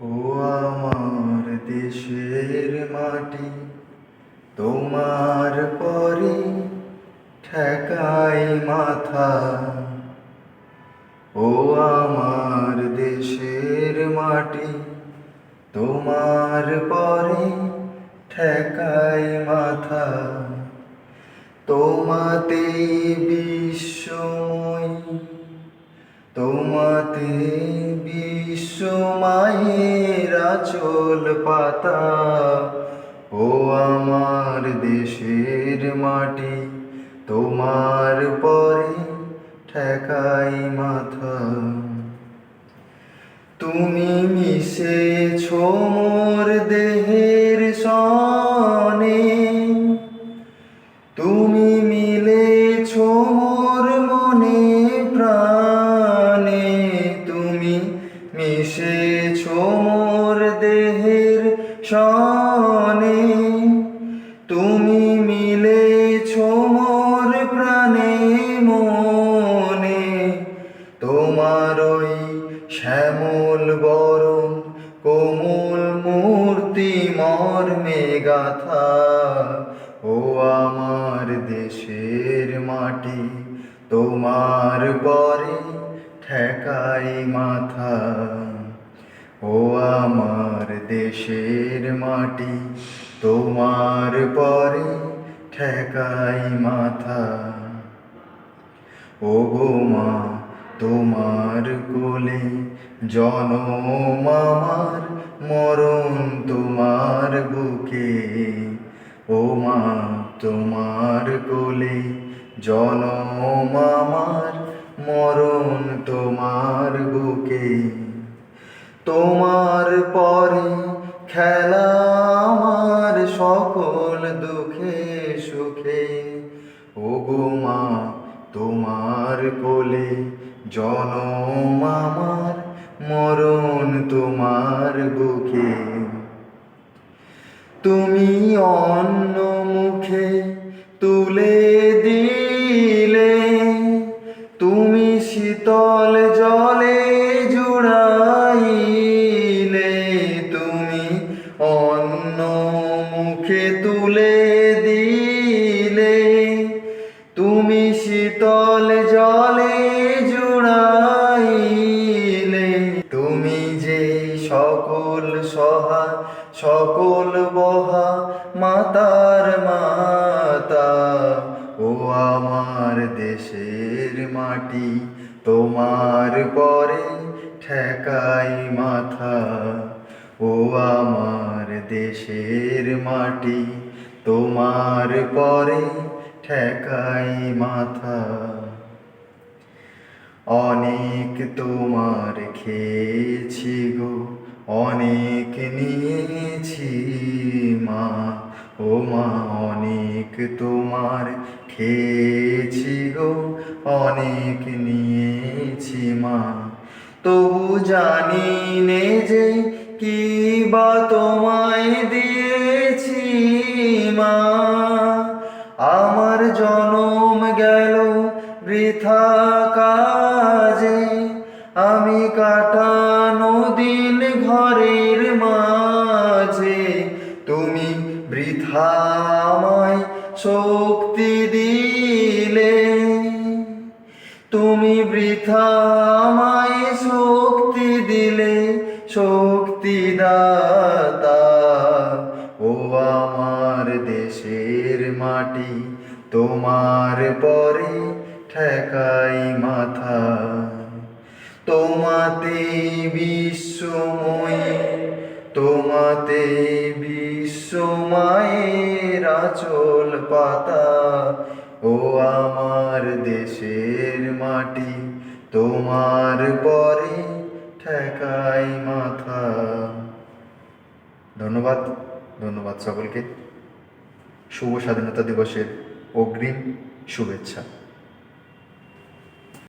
ও আমার দেশের মাটি, তোমার পরে ঠেকাই মাথা। ও আমার দেশের মাটি, তোমার পরে ঠেকাই মাথা। তোমাতে বিশ্বময়, তোমাতে বিশ্বমায়ের আঁচল পাতা। ও আমার দেশের মাটি, তোমার পরে ঠেকাই মাথা। তুমি মিশেছ মোর দেহের সনে, তুমি মিলেছ মোর মনে প্রাণে। তুমি মিশেছ মোর দেহের সনে, তুমি মিলেছ মোর প্রাণে মনে। তোমার ওই শ্যামল বরণ কোমল মূর্তি মর্মে গাথা। ও আমার দেশের মাটি, তোমার পরে ঠেকাই মাথা। ও আমার দেশের মাটি, তোমার পরে ঠেকাই মাথা। ও গো মা, তোমার কোলে জনম আমার, মরণ তোমার বুকে। ও মা, তোমার কোলে জনম আমার, মরণ তোমার বুকে। তোমার পরে খেলা আমার সকল দুঃখে সুখে। ও গো মা, তোমার কোলে জনম আমার, মরণ তোমার বুকে। তুমি অন্য মুখে তুলে দিলে, তুমি শীতল জলে জুড়াইলে। তুমি অন্য মুখে তুলে দিলে, তুমি শীতল জলে জুড়াইলে। তুমি যে সকল সহা সকল বহা মাতার মাতা। ও আমার দেশের মাটি, তোমার পরে ঠেকাই মাথা। ও আমার দেশের মাটি, তোমার পরে ঠেকাই মাথা। অনেক তোমার খেয়েছি গো, অনেক নিয়েছি মা। ও মা, অনেক তোমার খেয়েছি গো, অনেক নিয়েছি মা। তবু জানি নে যে কি বা তোমায় দিয়েছি মা। আমার জনম গেল বৃথা কাজে, আমি কাটানো দিন ঘরের মাঝে। তুমি বৃথা আমায় শক্তি দিলে, তুমি বৃথা আমায় শক্তি দিলে, শক্তি দাতা। ও আমার দেশের মাটি, তোমার পরে ঠেকাই মাথা। তোমাতে বিশ্বময়, তোমাতে বিশ্বমায়ের আঁচল পাতা। ও আমার দেশের মাটি, তোমার পরে ঠেকাই মাথা। ধন্যবাদ, ধন্যবাদ সকলকে। শুভ স্বাধীনতা দিবসের অগ্রিম শুভেচ্ছা।